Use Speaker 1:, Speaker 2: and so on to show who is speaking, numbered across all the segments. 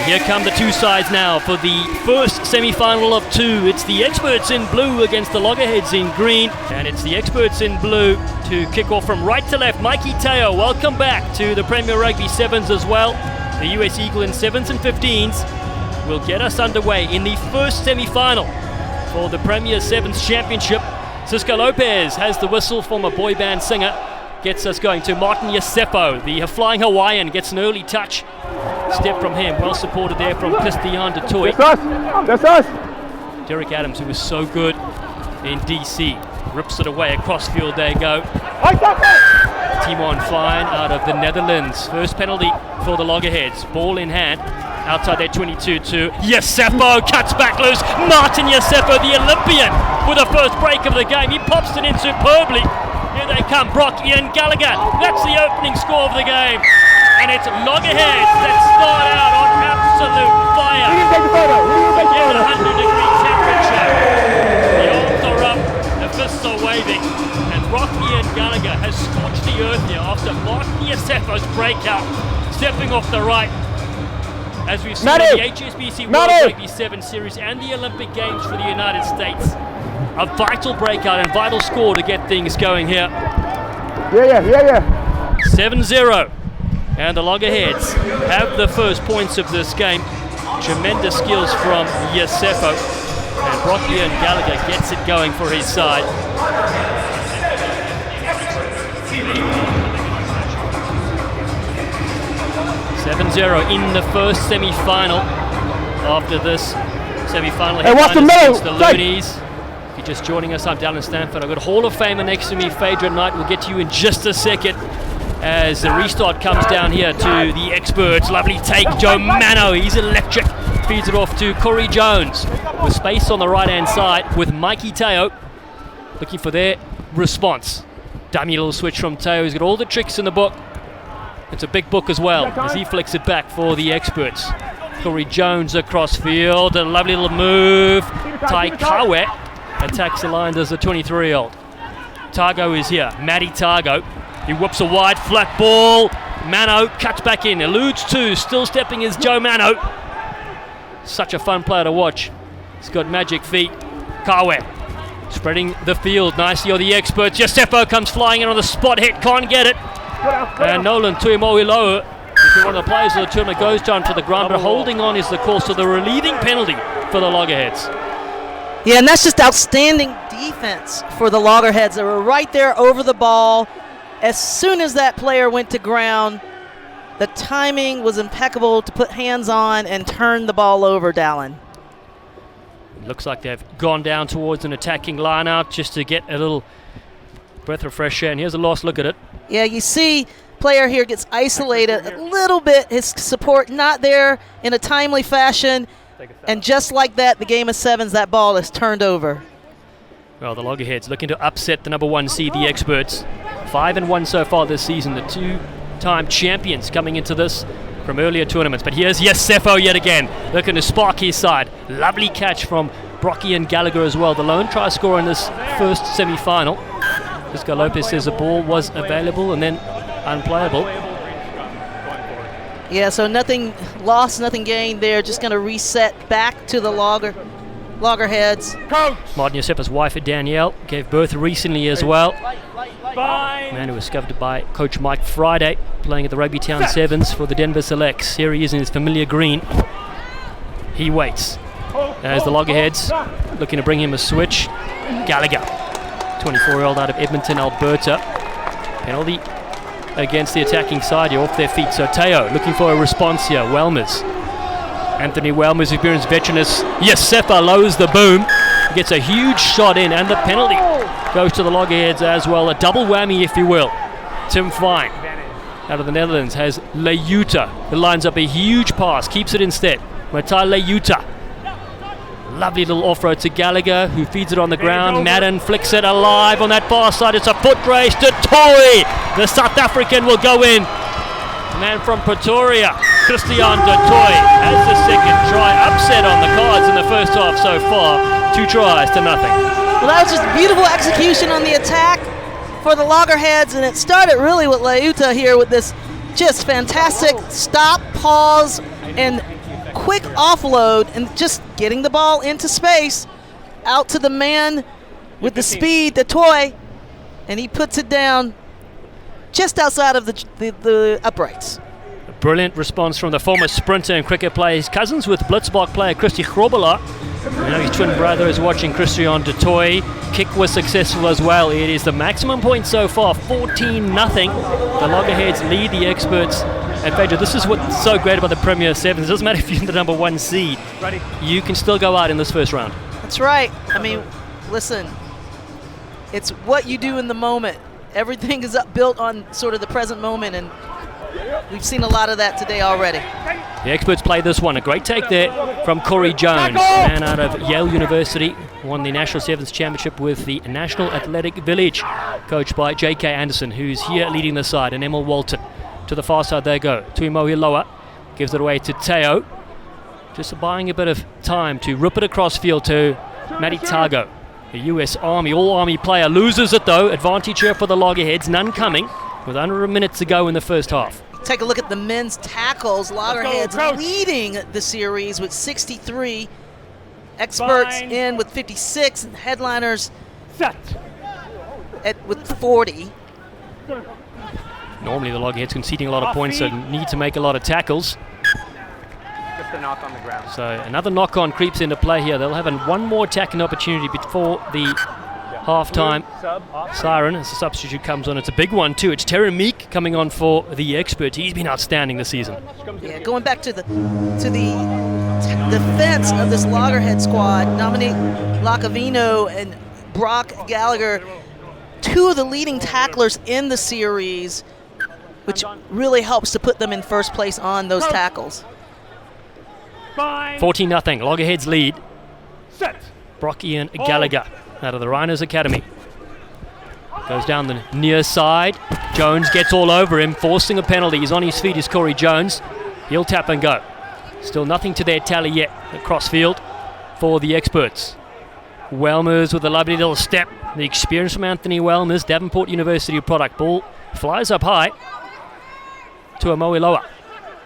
Speaker 1: Here come the two sides now for the first semi-final of two. It's the experts in blue against the Loggerheads in green. And it's the experts in blue to kick off from right to left. Mikey Teo, welcome back to the Premier Rugby Sevens as well. The US Eagle in 7s and 15s will get us underway in the first semi-final for the Premier Sevens Championship. Cisco Lopez has the whistle from a boy band singer. Gets us going to Martin Yosefo, the flying Hawaiian, gets an early touch. Step from him, well supported there from Christian Tomasin.
Speaker 2: That's us.
Speaker 1: Derek Adams, who was so good in DC, rips it away across field. They go. Timon Fine out of the Netherlands. First penalty for the Loggerheads. Ball in hand. Outside their 22 to Yosefo, cuts back loose. Martin Yosefo, the Olympian, with the first break of the game. He pops it in superbly. Here they come, Brock Ian Gallagher. That's the opening score of the game. And it's Loggerheads that start out on absolute fire. Again, 100-degree temperature. The arms are up, the fists are waving. And Brock Ian Gallagher has scorched the earth here after Martin Yosefo's breakout. Stepping off the right. As we've seen in the HSBC World Rugby Sevens Series and the Olympic Games for the United States. A vital breakout and vital score to get things going here. 7-0. And the Loggerheads have the first points of this game. Tremendous skills from Yosefo. And Brockian Gallagher gets it going for his side. 7-0 in the first semi-final. After this semi-final, against the Loonies. If you're just joining us, I'm Dallin Stanford. I've got Hall of Famer next to me, Phaedra Knight. We'll get to you in just a second as the restart comes down here to the experts. Lovely take, Joe Mano, he's electric. Feeds it off to Corey Jones with space on the right-hand side with Mikey Teo looking for their response. Dummy little switch from Teo. He's got all the tricks in the book. It's a big book as well as he flicks it back for the experts. Corey Jones across field, a lovely little move. Tai Kawe attacks the line, does the 23-year-old. Targo is here, Matty Targo. He whoops a wide flat ball. Mano cuts back in, eludes two, still stepping is Joe Mano. Such a fun player to watch. He's got magic feet. Kawe spreading the field nicely on the experts. Yosefo comes flying in on the spot hit, can't get it. And Nolan Tuimoiloa, one of the players of the tournament, goes down to the ground, but holding on is the call, so the relieving penalty for the Loggerheads.
Speaker 3: Yeah, and that's just outstanding defense for the Loggerheads. They were right there over the ball. As soon as that player went to ground, the timing was impeccable to put hands on and turn the ball over, Dallin.
Speaker 1: Looks like they've gone down towards an attacking line out just to get a little breath of fresh air. And here's a last look at it.
Speaker 3: Yeah, you see player here gets isolated a little bit. His support not there in a timely fashion. And just like that, the game of sevens, that ball is turned over.
Speaker 1: Well, the Loggerheads looking to upset the number one seed, the experts. 5-1 so far this season. The two-time champions coming into this from earlier tournaments. But here's Yosefo yet again, looking to spark his side. Lovely catch from Brocky and Gallagher as well. The lone try scorer in this first semi-final. Cisco Lopez says the ball was available and then unplayable.
Speaker 3: Yeah, so nothing lost, nothing gained there. Just going to reset back to the Loggerheads.
Speaker 1: Martin Yosefo's wife, Danielle, gave birth recently as well. Man who was discovered by Coach Mike Friday, playing at the Rugby Town Sevens for the Denver Selects. Here he is in his familiar green. He waits as the Loggerheads looking to bring him a switch. Gallagher, 24-year-old out of Edmonton, Alberta. Penalty against the attacking side here, off their feet. So Teo looking for a response here. Welmers. Anthony Welmers, experienced veteranist. Yosefo lowers the boom. Gets a huge shot in, and the penalty goes to the Loggerheads as well. A double whammy, if you will. Tim Fine, out of the Netherlands, has Leyuta, who lines up a huge pass, keeps it instead. Matai Leyuta. Lovely little off-road to Gallagher, who feeds it on the ground. Madden flicks it alive on that far side. It's a foot race to Toy. The South African will go in. The man from Pretoria, Christian Toy, has the second try. Upset on the cards in the first half so far. 2 tries to nothing.
Speaker 3: Well, that was just beautiful execution on the attack for the Loggerheads, and it started really with Leyuta here with this just fantastic stop, pause, and quick offload and just getting the ball into space, out to the man with the speed, the toy, and he puts it down just outside of the uprights.
Speaker 1: A brilliant response from the former sprinter and cricket player. His cousins with Blitzbach player Kristi Kirshe. You know, his twin brother is watching Christian de Toy. Kick was successful as well. It is the maximum point so far, 14-0. The Loggerheads lead the experts. And Pedro, this is what's so great about the Premier Sevens. It doesn't matter if you're the number 1 seed.
Speaker 2: Ready.
Speaker 1: You can still go out in this first round.
Speaker 3: That's right. I mean, listen, it's what you do in the moment. Everything is built on sort of the present moment, and we've seen a lot of that today already.
Speaker 1: The experts play this one. A great take there from Corey Jones, man out of Yale University. Won the National Sevens Championship with the National Athletic Village, coached by J.K. Anderson, who's here leading the side, and Emil Walton. To the far side they go. Tuimohi Loa gives it away to Teo. Just buying a bit of time to rip it across field to Matty Tago. The US Army, all-Army player, loses it though. Advantage here for the Loggerheads, none coming, with under a minute to go in the first half.
Speaker 3: Take a look at the men's tackles. Loggerheads leading the series with 63. Experts in with 56, and headliners with 40.
Speaker 1: Normally the Loggerheads conceding a lot of points, so need to make a lot of tackles.
Speaker 2: Just a knock on the ground.
Speaker 1: So another knock-on creeps into play here. They'll have one more attacking opportunity before the half-time siren as the substitute comes on. It's a big one too. It's Terry Meek coming on for the experts. He's been outstanding this season.
Speaker 3: Yeah, going back to the defense of this Loggerhead squad, Dominic Lacavino and Brock Gallagher, two of the leading tacklers in the series, which really helps to put them in first place on those tackles.
Speaker 1: 14-0, Loggerheads lead. Brock Ian Gallagher out of the Rhinos Academy. Goes down the near side. Jones gets all over him, forcing a penalty. He's on his feet, is Corey Jones. He'll tap and go. Still nothing to their tally yet across field for the experts. Welmers with a lovely little step. The experience from Anthony Welmers, Davenport University product. Ball flies up high to Moiloa.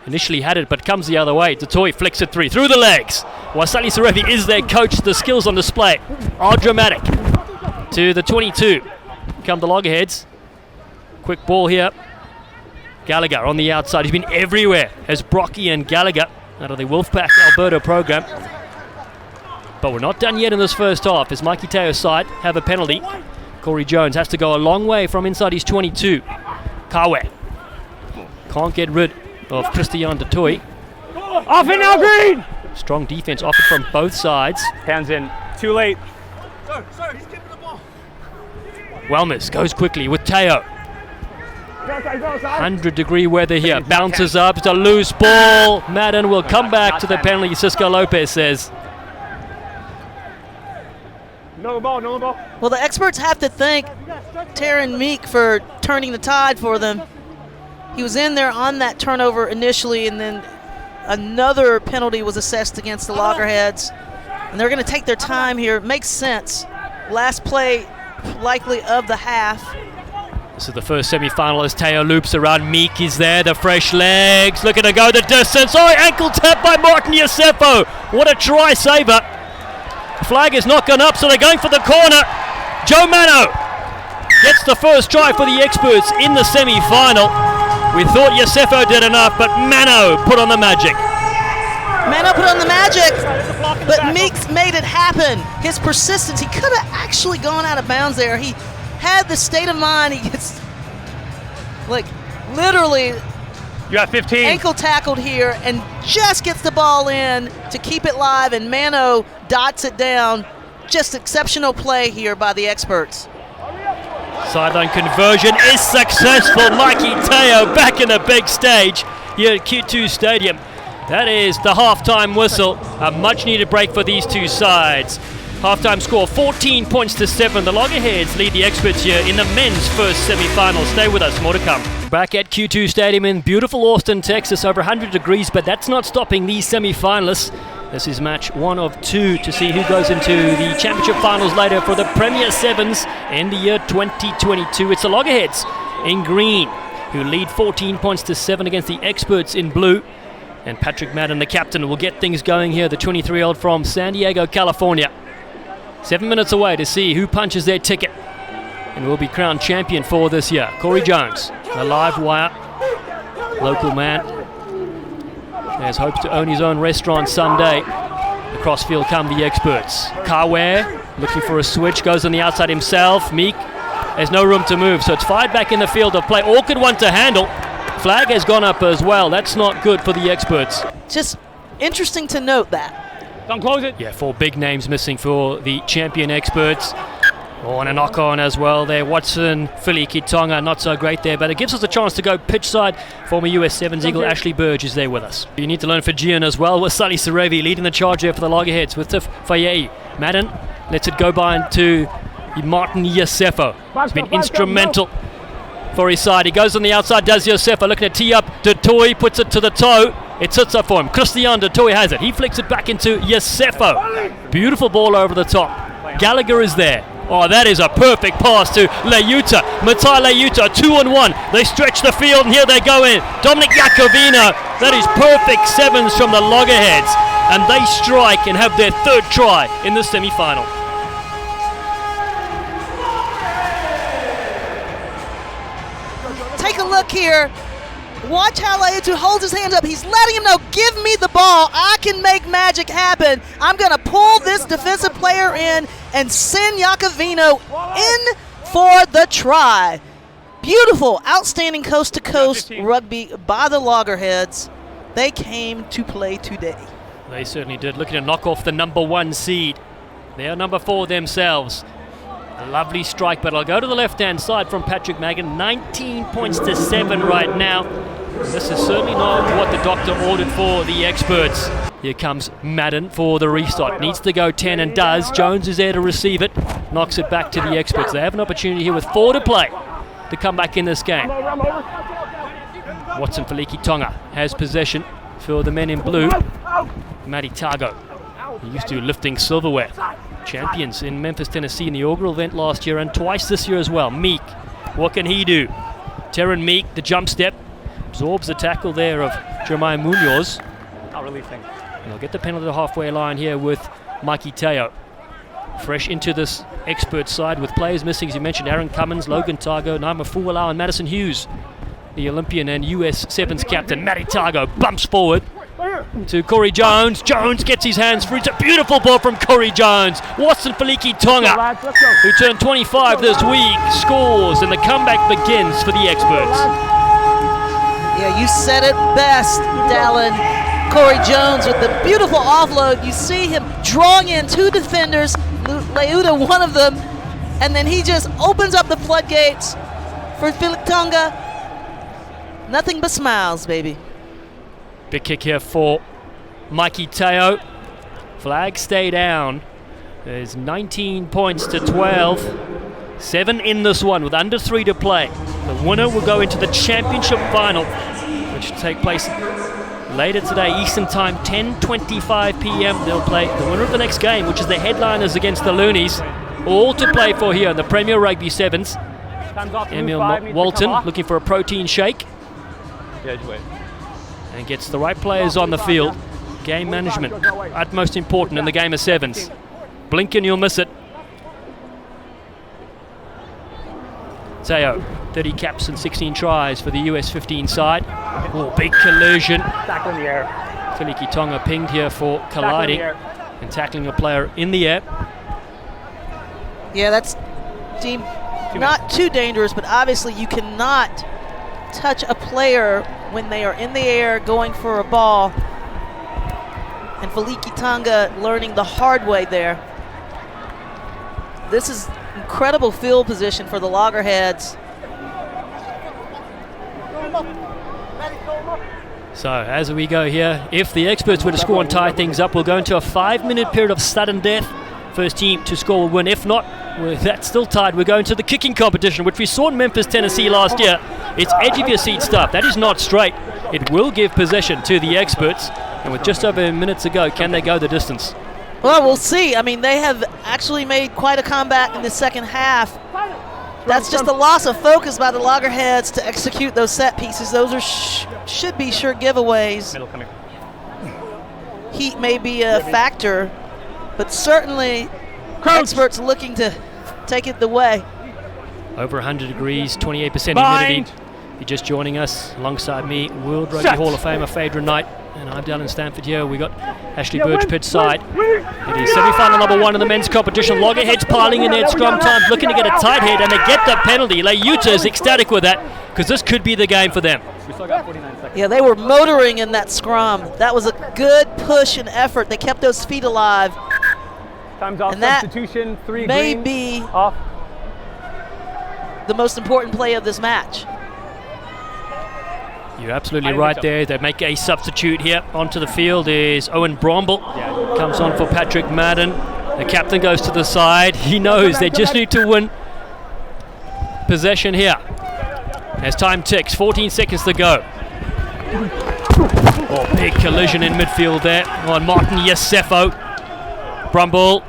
Speaker 1: Initially had it, but comes the other way. Totoy flicks it through the legs. Wasali Sarevi is their coach. The skills on display are dramatic. To the 22 come the Loggerheads. Quick ball here. Gallagher on the outside. He's been everywhere as Brocky and Gallagher out of the Wolfpack Alberta program. But we're not done yet in this first half as Mikey Teo's side have a penalty. Corey Jones has to go a long way from inside his 22. Kawe can't get rid of Christian de Toy.
Speaker 2: Off it now, Green!
Speaker 1: Strong defense offered from both sides.
Speaker 2: Hands in. Too late.
Speaker 4: Sir, he's keeping the ball.
Speaker 1: Welmers goes quickly with Teo. 100-degree weather here. Bounces up. It's a loose ball. Madden will come back to the penalty, Cisco Lopez says.
Speaker 2: No ball, no ball.
Speaker 3: Well, the experts have to thank Taryn Meek for turning the tide for them. He was in there on that turnover initially, and then another penalty was assessed against the Loggerheads. And they're going to take their time here. It makes sense. Last play likely of the half.
Speaker 1: This is the first semi-final as Teo loops around. Meek is there, the fresh legs, looking to go the distance. Oh, ankle tap by Martin Yosefo. What a try saver. Flag is not gone up, so they're going for the corner. Joe Mano gets the first try for the experts in the semi-final. We thought Yosefo did enough, but Mano put on the magic.
Speaker 3: Mano put on the magic, but Meeks made it happen. His persistence, he could have actually gone out of bounds there. He had the state of mind. He gets, like, literally
Speaker 2: You got 15.
Speaker 3: ankle tackled here and just gets the ball in to keep it live, and Mano dots it down. Just exceptional play here by the experts.
Speaker 1: Sideline conversion is successful. Mikey Teo back in the big stage here at Q2 Stadium. That is the halftime whistle. A much needed break for these two sides. Halftime score 14 points to 7. The Loggerheads lead the experts here in the men's first semi-final. Stay with us, more to come. Back at Q2 Stadium in beautiful Austin, Texas, over 100 degrees, but that's not stopping these semi-finalists. This is match 1 of 2 to see who goes into the championship finals later for the Premier Sevens in the year 2022. It's the Loggerheads in green who lead 14 points to 7 against the experts in blue. And Patrick Madden, the captain, will get things going here, the 23-year-old from San Diego, California. 7 minutes away to see who punches their ticket and will be crowned champion for this year. Corey Jones, a live wire, local man, has hopes to own his own restaurant someday. Across field come the experts. Kawe looking for a switch, goes on the outside himself. Meek has no room to move, so it's fired back in the field of play. Awkward one to handle. Flag has gone up as well. That's not good for the experts.
Speaker 3: Just interesting to note that.
Speaker 2: Don't close it.
Speaker 1: Yeah, 4 big names missing for the champion experts. Oh, and a knock on as well there. Watson, Philly Kitonga, not so great there, but it gives us a chance to go pitch side. Former US Sevens Eagle Ashley Burge is there with us. You need to learn Fijian as well, with Sally Sarevi leading the charge there for the Loggerheads with Tif Fayei. Madden lets it go by to Martin Yosefo. He's been instrumental for his side. He goes on the outside, does Yosefo, looking to tee up. Detoy puts it to the toe. It sits up for him. Christian Detoy has it. He flicks it back into Yosefo. Beautiful ball over the top. Gallagher is there. Oh, that is a perfect pass to Leuta. Matai Leuta, 2-on-1. They stretch the field, and here they go in. Dominic Iacovino. That is perfect sevens from the Loggerheads. And they strike and have their 3rd try in the semi-final.
Speaker 3: Take a look here. Watch how Leuta holds his hands up. He's letting him know, give me the ball. I can make magic happen. I'm going to pull this defensive player in and send Iacovino in for the try. Beautiful, outstanding coast-to-coast rugby by the Loggerheads. They came to play today.
Speaker 1: They certainly did. Looking to knock off the number 1 seed. They are number 4 themselves. A lovely strike, but I'll go to the left-hand side from Patrick Magan. 19 points to 7 right now. This is certainly not what the doctor ordered for the experts. Here comes Madden for the restart. Needs to go 10 and does. Jones is there to receive it. Knocks it back to the experts. They have an opportunity here with 4 to play to come back in this game. Watson Feliki Tonga has possession for the men in blue. Matty Tago, he used to lifting silverware. Champions in Memphis, Tennessee in the inaugural event last year and twice this year as well. Meek, what can he do? Terran Meek, the jump step, absorbs the tackle there of Jeremiah Munoz.
Speaker 2: Not releasing.
Speaker 1: And they'll get the penalty halfway line here with Mikey Teo. Fresh into this expert side with players missing, as you mentioned, Aaron Cummins, Logan Targo, Naima Folau and Madison Hughes. The Olympian and US Sevens captain, Matty Targo, bumps forward to Corey Jones. Jones gets his hands free. It's a beautiful ball from Corey Jones. Watson Feliki Tonga, who turned 25 this week, scores, and the comeback begins for the experts.
Speaker 3: Yeah, you said it best, Dallin. Corey Jones with the beautiful offload. You see him drawing in 2 defenders, Leuta one of them, and then he just opens up the floodgates for Feliki Tonga. Nothing but smiles, baby.
Speaker 1: Big kick here for Mikey Teo. Flag stay down. There's 19 points to 12. 7 in this one with under 3 to play. The winner will go into the championship final, which will take place later today, Eastern Time, 10:25 p.m. They'll play the winner of the next game, which is the headliners against the Loonies. All to play for here in the Premier Rugby Sevens. Emil Walton looking for a protein shake.
Speaker 2: Yeah, just wait.
Speaker 1: And gets the right players on the field. Game management, utmost important in the game of sevens. Blink and you'll miss it. Teo, 30 caps and 16 tries for the US 15 side. Oh, big collision.
Speaker 2: Tackle in the air.
Speaker 1: Feliki Tonga pinged here for colliding and tackling a player in the air.
Speaker 3: Yeah, that's deemed not too dangerous, but obviously you cannot touch a player when they are in the air going for a ball. And Feliki Tonga learning the hard way there. This is incredible field position for the Loggerheads.
Speaker 1: So as we go here, if the experts were to score and tie things up, we'll go into a 5-minute period of sudden death. First team to score will win. If not, that's still tied. We're going to the kicking competition, which we saw in Memphis, Tennessee last year. It's edge of your seat stuff. That is not straight. It will give possession to the experts. And with just over a minute to go, can they go the distance?
Speaker 3: Well, we'll see. I mean, they have actually made quite a comeback in the second half. That's just a loss of focus by the Loggerheads to execute those set pieces. Those are should be sure giveaways. heat may be a factor, but certainly experts looking to take it the way.
Speaker 1: Over 100 degrees, 28% humidity. You're just joining us alongside me, World Rugby Hall of Famer Phaedra Knight, and I'm down in Stanford here. We got Ashley Birch pitch side. It is semi-final number 1 in the men's competition. Loggerheads piling in at scrum time, looking to get a tight head, and they get the penalty. Layuta is ecstatic with that because this could be the game for them.
Speaker 3: Yeah, they were motoring in that scrum. That was a good push and effort. They kept those feet alive.
Speaker 2: Time's off.
Speaker 3: And that
Speaker 2: substitution. 3
Speaker 3: may
Speaker 2: green.
Speaker 3: be
Speaker 2: Off.
Speaker 3: the most important play of this match.
Speaker 1: You're absolutely right there. They make a substitute here. Onto the field is Owen Bromble. Comes on for Patrick Madden. The captain goes to the side. He knows they just need to win possession here. As time ticks, 14 seconds to go. Oh, big collision in midfield there on Martin Yesefo. Brumble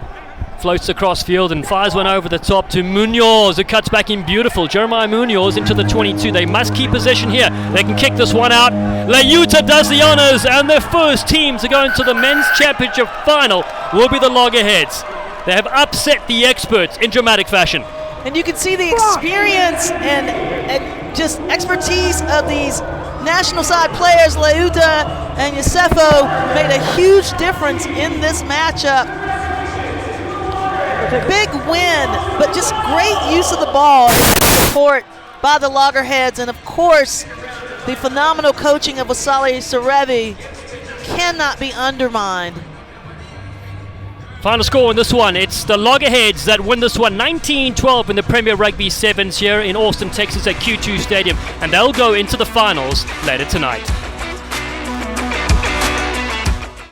Speaker 1: floats across field and fires one over the top to Munoz, who cuts back in beautiful. Jeremiah Munoz into the 22. They must keep possession here. They can kick this one out. Layuta does the honours, and their first team to go into the men's championship final will be the Loggerheads. They have upset the experts in dramatic fashion.
Speaker 3: And you can see the experience and just expertise of these national side players. Layuta and Yesefo made a huge difference in this matchup. Big win, but just great use of the ball and support by the Loggerheads. And of course, the phenomenal coaching of Wasali Sarevi cannot be undermined.
Speaker 1: Final score in this one, it's the Loggerheads that win this one 19-12 in the Premier Rugby Sevens here in Austin, Texas at Q2 Stadium, and they'll go into the finals later tonight.